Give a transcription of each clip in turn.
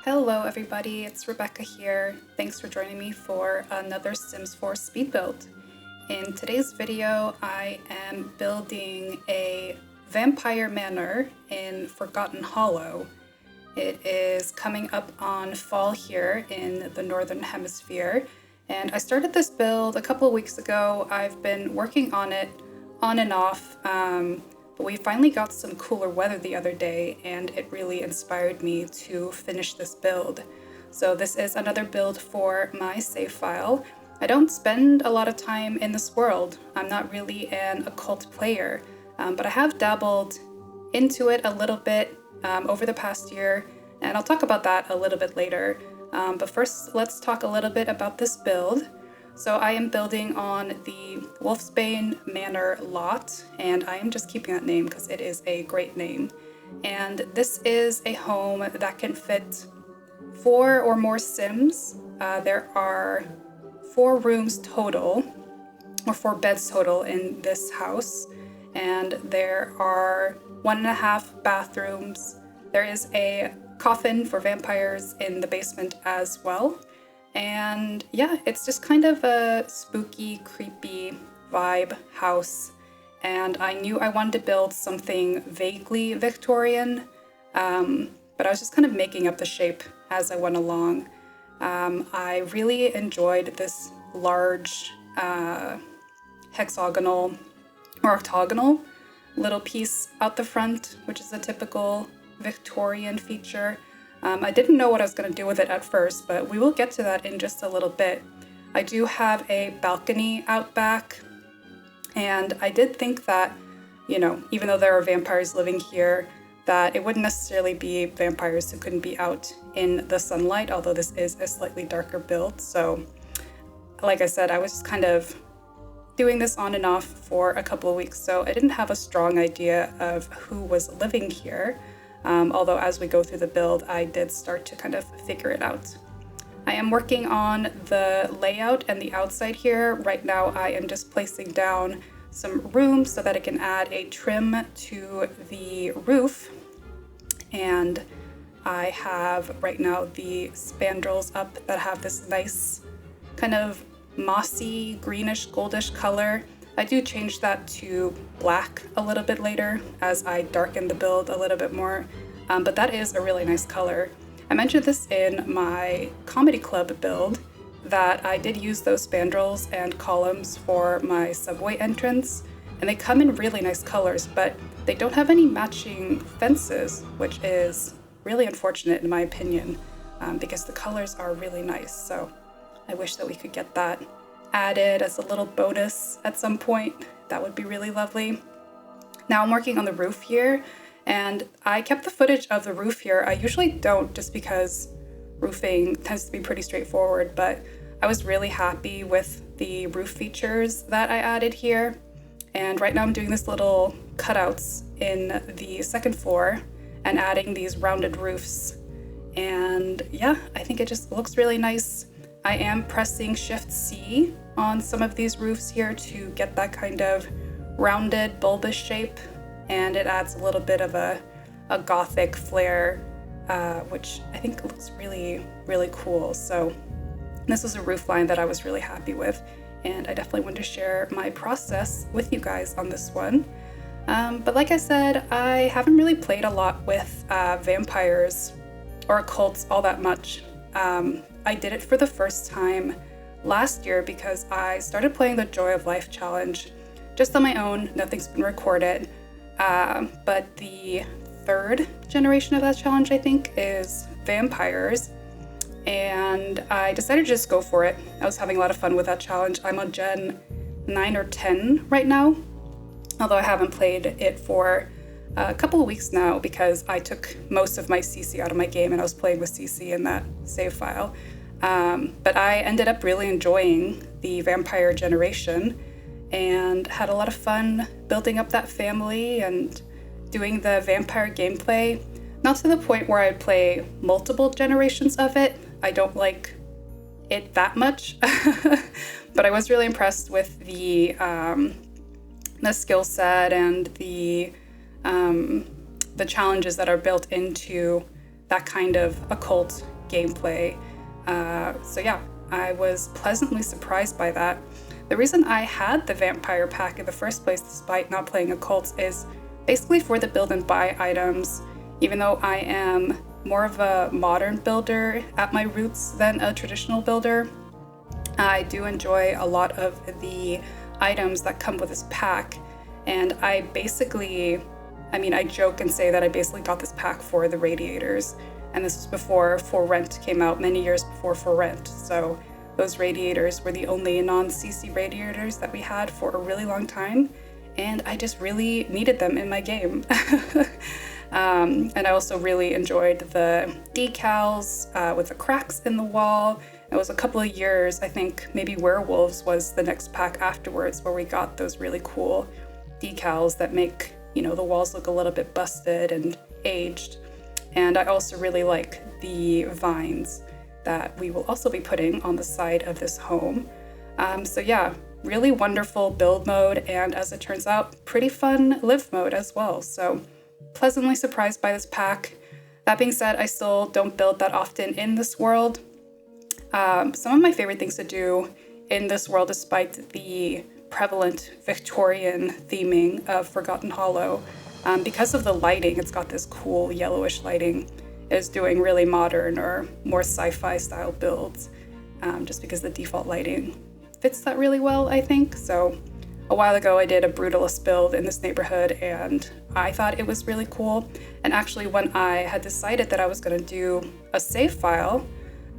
Hello everybody, it's Rebecca here. Thanks for joining me for another Sims 4 speed build. In today's video, I am building a vampire manor in Forgotten Hollow. It is coming up on fall here in the Northern Hemisphere, and I started this build a couple of weeks ago. I've been working on it on and off, but we finally got some cooler weather the other day, and it really inspired me to finish this build. So this is another build for my save file. I don't spend a lot of time in this world. I'm not really an occult player, but I have dabbled into it a little bit over the past year, and I'll talk about that a little bit later. But first, let's talk a little bit about this build. So I am building on the Wolfsbane Manor lot, and I am just keeping that name because it is a great name. And this is a home that can fit 4 or more Sims. There are 4 rooms total, or 4 beds total in this house, and there are 1.5 bathrooms. There is a coffin for vampires in the basement as well. And yeah, it's just kind of a spooky, creepy vibe house. And I knew I wanted to build something vaguely Victorian, but I was just kind of making up the shape as I went along. I really enjoyed this large hexagonal or octagonal little piece out the front, which is a typical Victorian feature. I didn't know what I was going to do with it at first, but we will get to that in just a little bit. I do have a balcony out back, and I did think that, you know, even though there are vampires living here, that it wouldn't necessarily be vampires who couldn't be out in the sunlight, although this is a slightly darker build. So, like I said, I was just kind of doing this on and off for a couple of weeks, so I didn't have a strong idea of who was living here. Although as we go through the build, I did start to kind of figure it out. I am working on the layout and the outside here. Right now, I am just placing down some rooms so that I can add a trim to the roof. And I have right now the spandrels up that have this nice kind of mossy, greenish, goldish color. I do change that to black a little bit later as I darken the build a little bit more, but that is a really nice color. I mentioned this in my comedy club build that I did use those spandrels and columns for my subway entrance, and they come in really nice colors, but they don't have any matching fences, which is really unfortunate in my opinion, because the colors are really nice. So I wish that we could get that added as a little bonus at some point. That would be really lovely. Now I'm working on the roof here, and I kept the footage of the roof here. I usually don't, just because roofing tends to be pretty straightforward, but I was really happy with the roof features that I added here. And right now I'm doing this little cutouts in the second floor and adding these rounded roofs. And yeah, I think it just looks really nice. I am pressing Shift-C on some of these roofs here to get that kind of rounded, bulbous shape, and it adds a little bit of a gothic flair, which I think looks really, really cool. So this was a roof line that I was really happy with, and I definitely wanted to share my process with you guys on this one. But like I said, I haven't really played a lot with vampires or occults all that much. I did it for the first time last year because I started playing the Joy of Life challenge just on my own. Nothing's been recorded. But the 3rd generation of that challenge, I think, is vampires. And I decided to just go for it. I was having a lot of fun with that challenge. I'm on Gen 9 or 10 right now, although I haven't played it for a couple of weeks now because I took most of my CC out of my game and I was playing with CC in that save file. But I ended up really enjoying the vampire generation and had a lot of fun building up that family and doing the vampire gameplay. Not to the point where I'd play multiple generations of it. I don't like it that much, but I was really impressed with the skill set and the challenges that are built into that kind of occult gameplay. So yeah, I was pleasantly surprised by that. The reason I had the vampire pack in the first place, despite not playing Occult, is basically for the build and buy items. Even though I am more of a modern builder at my roots than a traditional builder, I do enjoy a lot of the items that come with this pack. And I joke and say that I basically got this pack for the radiators. And this was before For Rent came out, many years before For Rent. So those radiators were the only non-CC radiators that we had for a really long time. And I just really needed them in my game. And I also really enjoyed the decals with the cracks in the wall. It was a couple of years, I think maybe Werewolves was the next pack afterwards, where we got those really cool decals that make, the walls look a little bit busted and aged. And I also really like the vines that we will also be putting on the side of this home. So yeah, really wonderful build mode, and as it turns out, pretty fun live mode as well. So pleasantly surprised by this pack. That being said, I still don't build that often in this world. Some of my favorite things to do in this world, despite the prevalent Victorian theming of Forgotten Hollow, because of the lighting, it's got this cool yellowish lighting, is doing really modern or more sci-fi style builds, just because the default lighting fits that really well, I think. So a while ago, I did a brutalist build in this neighborhood, and I thought it was really cool. And actually, when I had decided that I was going to do a save file,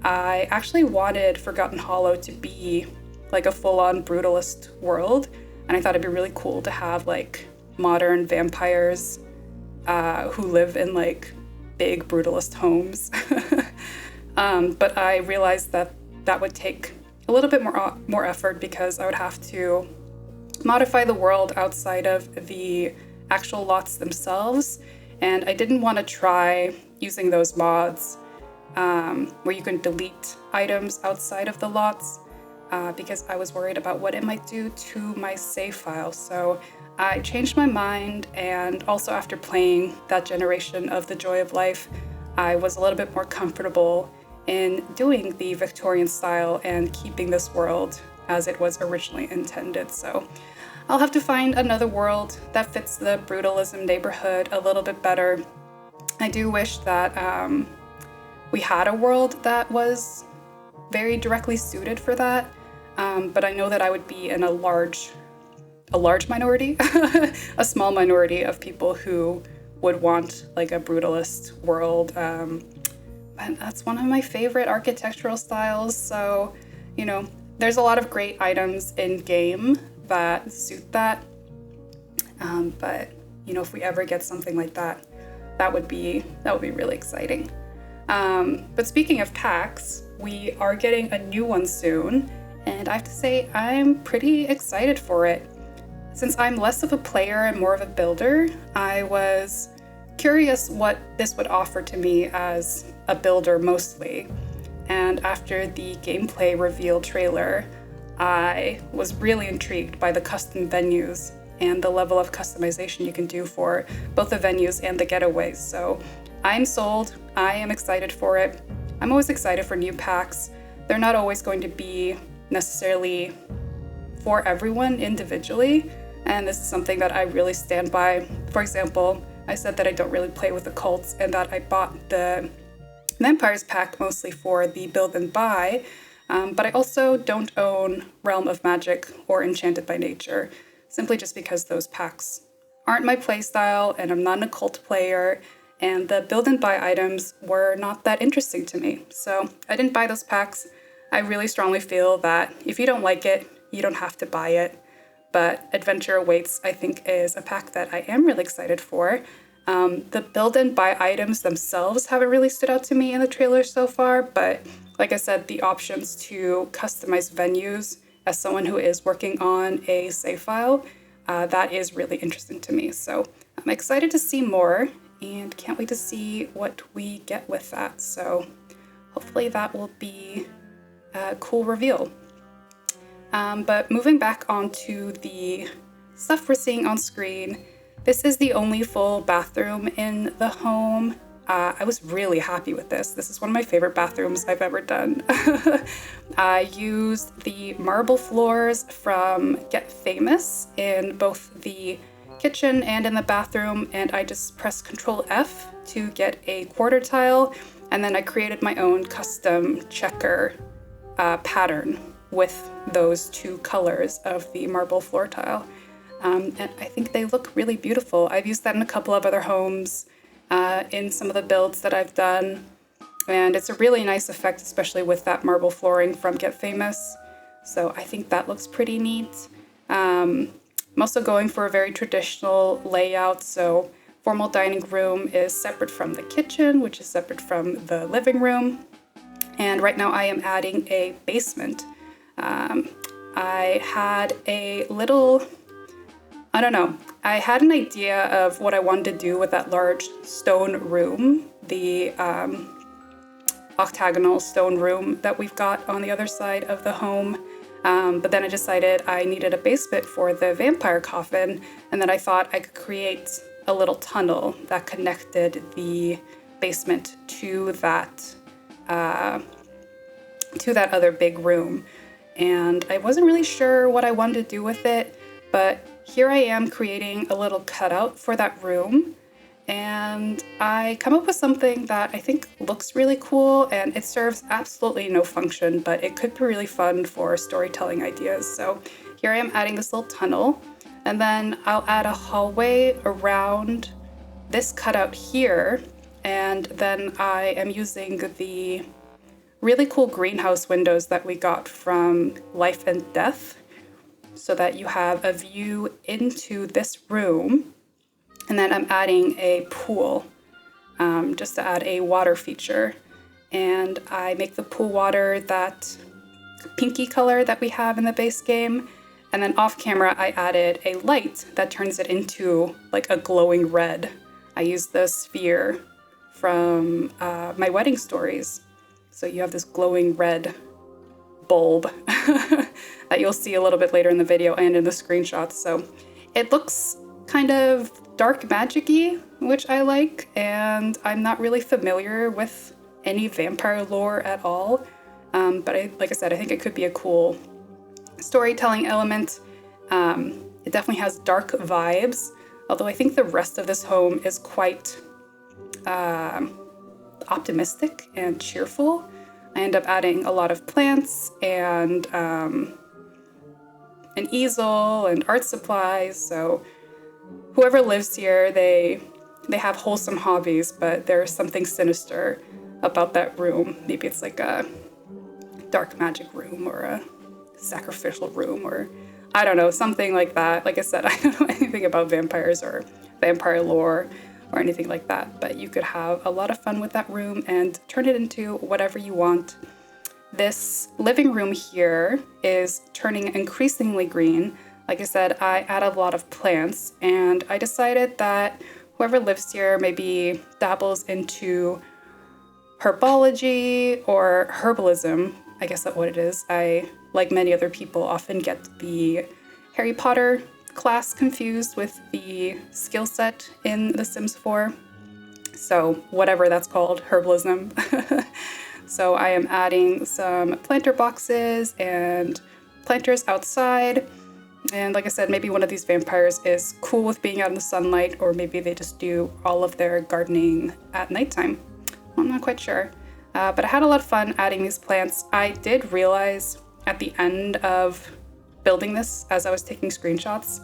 I actually wanted Forgotten Hollow to be like a full-on brutalist world, and I thought it'd be really cool to have like modern vampires who live in like big brutalist homes. But I realized that that would take a little bit more effort, because I would have to modify the world outside of the actual lots themselves, and I didn't want to try using those mods where you can delete items outside of the lots, because I was worried about what it might do to my save file. So I changed my mind, and also after playing that generation of The Joy of Life, I was a little bit more comfortable in doing the Victorian style and keeping this world as it was originally intended. So I'll have to find another world that fits the brutalism neighborhood a little bit better. I do wish that we had a world that was very directly suited for that, but I know that I would be in a large minority, a small minority of people who would want like a brutalist world. But that's one of my favorite architectural styles. So, there's a lot of great items in game that suit that. But if we ever get something like that, that would be really exciting. But speaking of packs, we are getting a new one soon, and I have to say I'm pretty excited for it. Since I'm less of a player and more of a builder, I was curious what this would offer to me as a builder mostly. And after the gameplay reveal trailer, I was really intrigued by the custom venues and the level of customization you can do for both the venues and the getaways. So I'm sold. I am excited for it. I'm always excited for new packs. They're not always going to be necessarily for everyone individually, and this is something that I really stand by. For example, I said that I don't really play with the cults, and that I bought the Vampires pack mostly for the build and buy, but I also don't own Realm of Magic or Enchanted by Nature, simply just because those packs aren't my playstyle, and I'm not an occult player, and the build and buy items were not that interesting to me. So I didn't buy those packs. I really strongly feel that if you don't like it, you don't have to buy it. But Adventure Awaits, I think, is a pack that I am really excited for. The build and buy items themselves haven't really stood out to me in the trailer so far, but like I said, the options to customize venues as someone who is working on a save file, that is really interesting to me. So I'm excited to see more and can't wait to see what we get with that. So hopefully that will be a cool reveal. But moving back onto the stuff we're seeing on screen, this is the only full bathroom in the home. I was really happy with this. This is one of my favorite bathrooms I've ever done. I used the marble floors from Get Famous in both the kitchen and in the bathroom, and I just pressed Control F to get a quarter tile, and then I created my own custom checker pattern with those two colors of the marble floor tile. And I think they look really beautiful. I've used that in a couple of other homes in some of the builds that I've done, and it's a really nice effect, especially with that marble flooring from Get Famous. So I think that looks pretty neat. I'm also going for a very traditional layout, so formal dining room is separate from the kitchen, which is separate from the living room. And right now I am adding a basement. I had a little, I don't know, I had an idea of what I wanted to do with that large stone room, the octagonal stone room that we've got on the other side of the home. But then I decided I needed a basement for the vampire coffin, and then I thought I could create a little tunnel that connected the basement to that other big room. And I wasn't really sure what I wanted to do with it, but here I am creating a little cutout for that room, and I come up with something that I think looks really cool, and it serves absolutely no function, but it could be really fun for storytelling ideas. So here I am adding this little tunnel, and then I'll add a hallway around this cutout here, and then I am using the really cool greenhouse windows that we got from Life and Death, so that you have a view into this room. And then I'm adding a pool, just to add a water feature. And I make the pool water that pinky color that we have in the base game. And then off camera, I added a light that turns it into like a glowing red. I used the sphere from my wedding stories. So you have this glowing red bulb that you'll see a little bit later in the video and in the screenshots. So it looks kind of dark magic-y, which I like, and I'm not really familiar with any vampire lore at all. But like I said, I think it could be a cool storytelling element. It definitely has dark vibes, although I think the rest of this home is quite optimistic and cheerful. I end up adding a lot of plants and an easel and art supplies. So whoever lives here, they have wholesome hobbies, but there's something sinister about that room. Maybe it's like a dark magic room or a sacrificial room, or I don't know, something like that. Like I said, I don't know anything about vampires or vampire lore or anything like that, but you could have a lot of fun with that room and turn it into whatever you want. This living room here is turning increasingly green. Like I said, I added a lot of plants, and I decided that whoever lives here maybe dabbles into herbology or herbalism. I guess that's what it is. I, like many other people, often get the Harry Potter class confused with the skill set in The Sims 4. So whatever that's called, herbalism. So I am adding some planter boxes and planters outside. And like I said, maybe one of these vampires is cool with being out in the sunlight, or maybe they just do all of their gardening at nighttime. I'm not quite sure. But I had a lot of fun adding these plants. I did realize at the end of building this, as I was taking screenshots,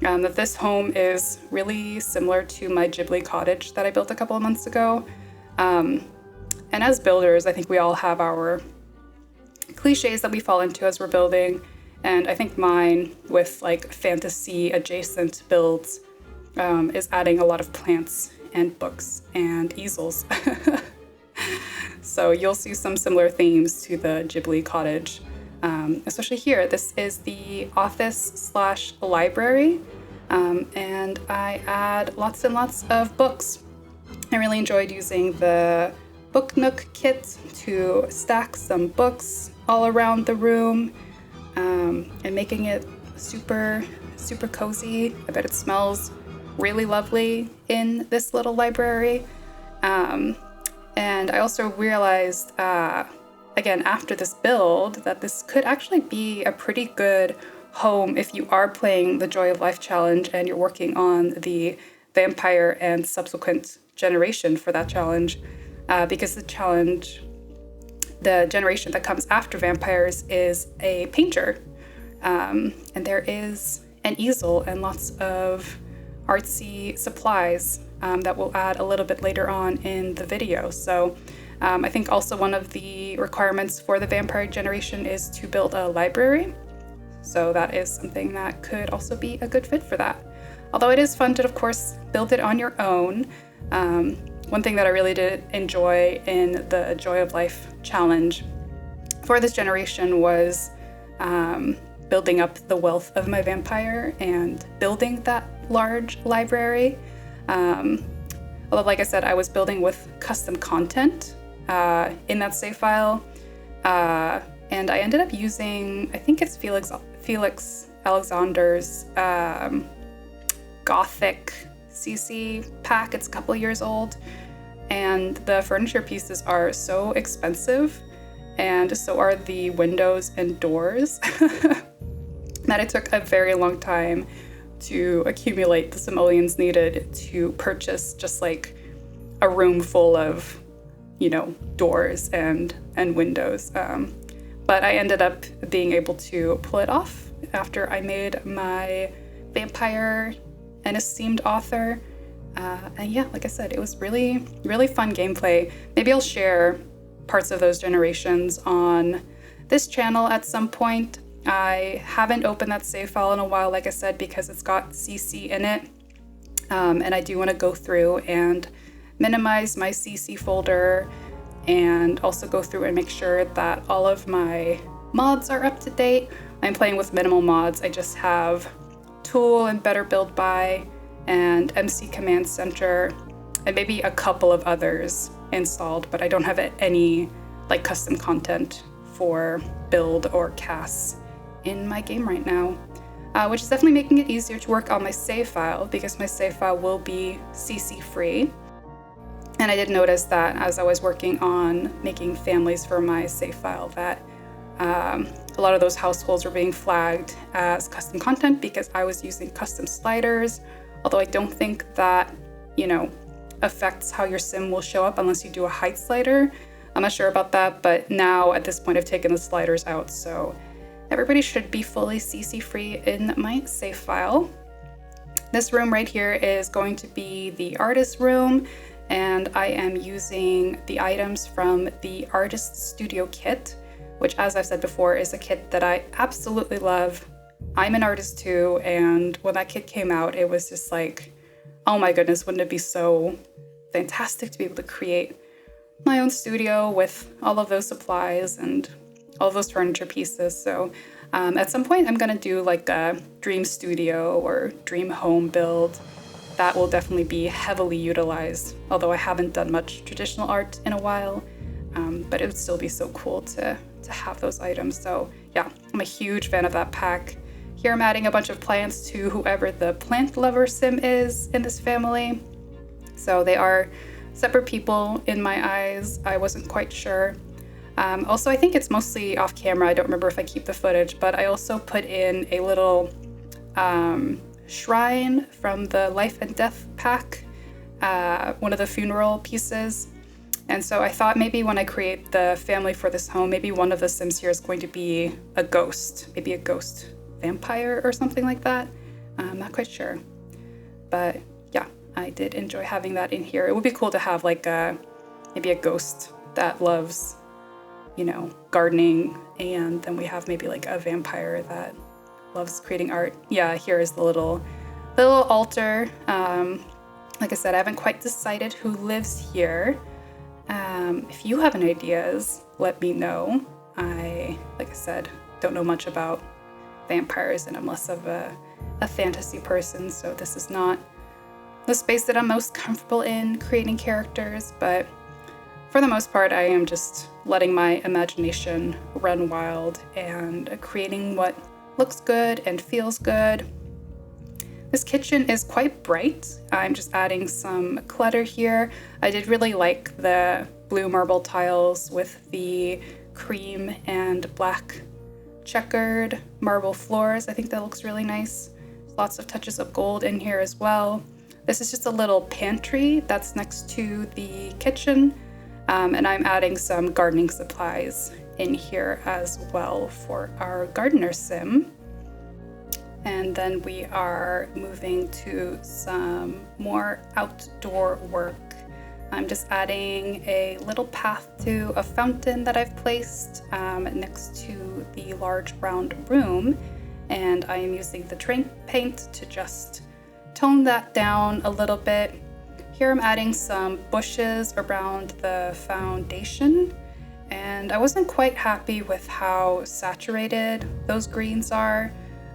that this home is really similar to my Ghibli cottage that I built a couple of months ago. And as builders, I think we all have our cliches that we fall into as we're building. And I think mine, with like fantasy adjacent builds, is adding a lot of plants and books and easels. So you'll see some similar themes to the Ghibli cottage, especially here. This is the office/library, and I add lots and lots of books. I really enjoyed using the Book Nook kit to stack some books all around the room, and making it super, super cozy. I bet it smells really lovely in this little library. And I also realized, again, after this build, that this could actually be a pretty good home if you are playing the Joy of Life challenge and you're working on the vampire and subsequent generation for that challenge, because the generation that comes after vampires is a painter. And there is an easel and lots of artsy supplies that we'll add a little bit later on in the video. So I think also one of the requirements for the vampire generation is to build a library. So that is something that could also be a good fit for that. Although it is fun to, of course, build it on your own. One thing that I really did enjoy in the Joy of Life challenge for this generation was building up the wealth of my vampire and building that large library. Although, like I said, I was building with custom content in that save file. And I ended up using, I think it's Felix Alexander's Gothic CC pack. It's a couple years old. And the furniture pieces are so expensive, and so are the windows and doors, that it took a very long time to accumulate the simoleons needed to purchase just like a room full of, doors and windows. But I ended up being able to pull it off after I made my vampire an esteemed author. And yeah, like I said, it was really, really fun gameplay. Maybe I'll share parts of those generations on this channel at some point. I haven't opened that save file in a while, like I said, because it's got CC in it. And I do want to go through and minimize my CC folder and also go through and make sure that all of my mods are up to date. I'm playing with minimal mods. I just have Tool and Better Build By and MC Command Center and maybe a couple of others installed, but I don't have any like custom content for build or casts in my game right now, which is definitely making it easier to work on my save file because my save file will be CC free. And I did notice that as I was working on making families for my save file that a lot of those households were being flagged as custom content because I was using custom sliders, although I don't think that, affects how your sim will show up unless you do a height slider. I'm not sure about that, but now at this point I've taken the sliders out, so everybody should be fully CC free in my save file. This room right here is going to be the artist room, and I am using the items from the Artist Studio kit, which, as I've said before, is a kit that I absolutely love. I'm an artist too, and when that kit came out, it was just like, oh my goodness, wouldn't it be so fantastic to be able to create my own studio with all of those supplies and all of those furniture pieces. So at some point, I'm gonna do like a dream studio or dream home build. That will definitely be heavily utilized, although I haven't done much traditional art in a while, but it would still be so cool to have those items. So yeah, I'm a huge fan of that pack. Here I'm adding a bunch of plants to whoever the plant lover sim is in this family. So they are separate people in my eyes. I wasn't quite sure. Also, I think it's mostly off camera. I don't remember if I keep the footage, but I also put in a little shrine from the Life and Death pack, one of the funeral pieces. And so I thought maybe when I create the family for this home, maybe one of the Sims here is going to be a ghost, maybe a ghost vampire or something like that. I'm not quite sure. But yeah, I did enjoy having that in here. It would be cool to have like maybe a ghost that loves, gardening, and then we have maybe like a vampire that loves creating art. Yeah, here is the little altar. Like I said, I haven't quite decided who lives here. If you have any ideas, let me know. Like I said, don't know much about vampires, and I'm less of a fantasy person, so this is not the space that I'm most comfortable in creating characters, but for the most part, I am just letting my imagination run wild and creating what looks good and feels good. This kitchen is quite bright. I'm just adding some clutter here. I did really like the blue marble tiles with the cream and black checkered marble floors. I think that looks really nice. Lots of touches of gold in here as well. This is just a little pantry that's next to the kitchen, and I'm adding some gardening supplies in here as well for our gardener sim. And then we are moving to some more outdoor work. I'm just adding a little path to a fountain that I've placed next to the large round room. And I am using the train paint to just tone that down a little bit. Here I'm adding some bushes around the foundation. And I wasn't quite happy with how saturated those greens are.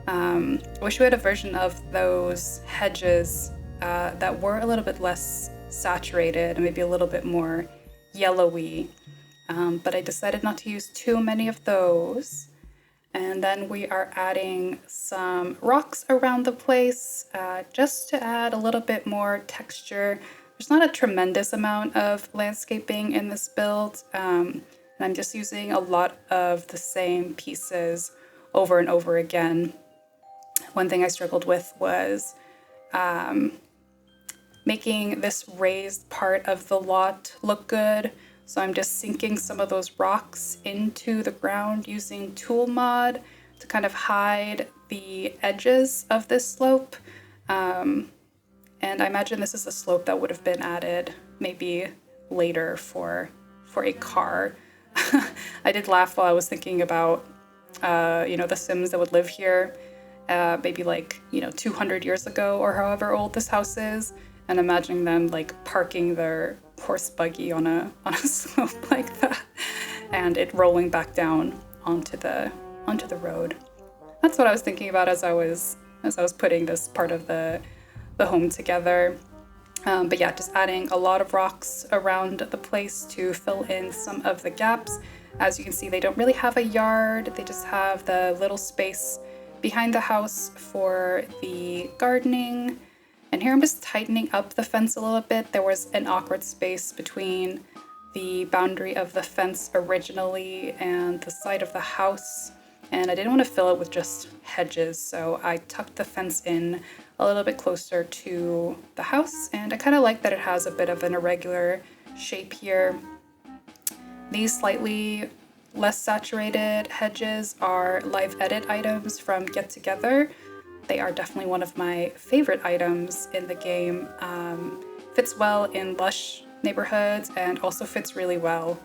I wish we had a version of those hedges that were a little bit less saturated and maybe a little bit more yellowy, but I decided not to use too many of those. And then we are adding some rocks around the place just to add a little bit more texture. There's not a tremendous amount of landscaping in this build, and I'm just using a lot of the same pieces over and over again. One thing I struggled with was making this raised part of the lot look good. So I'm just sinking some of those rocks into the ground using tool mod to kind of hide the edges of this slope. And I imagine this is a slope that would have been added maybe later for a car. I did laugh while I was thinking about the Sims that would live here. Maybe 200 years ago or however old this house is, and imagining them like parking their horse buggy on a slope like that and it rolling back down onto the road. That's what I was thinking about as I was putting this part of the home together. But yeah, just adding a lot of rocks around the place to fill in some of the gaps. As you can see, they don't really have a yard, they just have the little space behind the house for the gardening. And here I'm just tightening up the fence a little bit. There was an awkward space between the boundary of the fence originally and the side of the house, and I didn't want to fill it with just hedges, so I tucked the fence in a little bit closer to the house, and I kind of like that it has a bit of an irregular shape here. These slightly less saturated hedges are live edit items from Get Together. They are definitely one of my favorite items in the game. Fits well in lush neighborhoods and also fits really well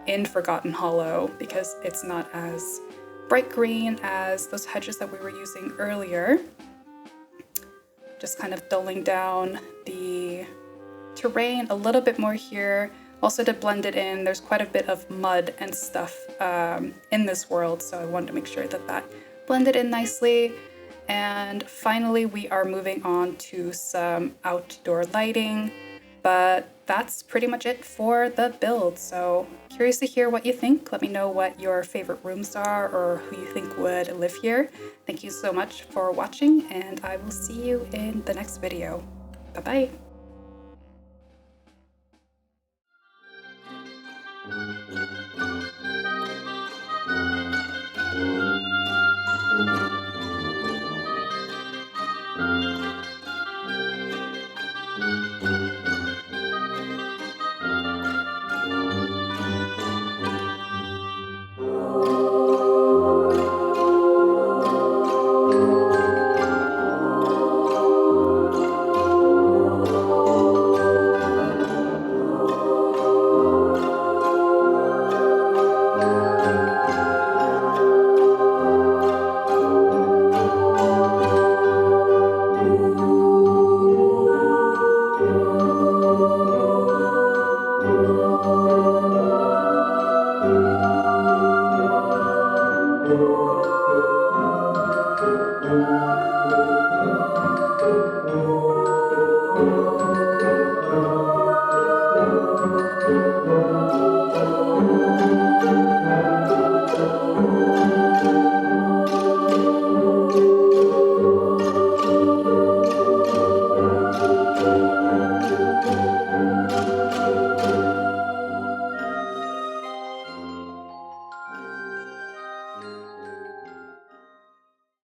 in Forgotten Hollow because it's not as bright green as those hedges that we were using earlier. Just kind of dulling down the terrain a little bit more here. Also to blend it in, there's quite a bit of mud and stuff in this world, so I wanted to make sure that that blended in nicely. And finally, we are moving on to some outdoor lighting, but that's pretty much it for the build. So curious to hear what you think. Let me know what your favorite rooms are or who you think would live here. Thank you so much for watching, and I will see you in the next video. Bye-bye.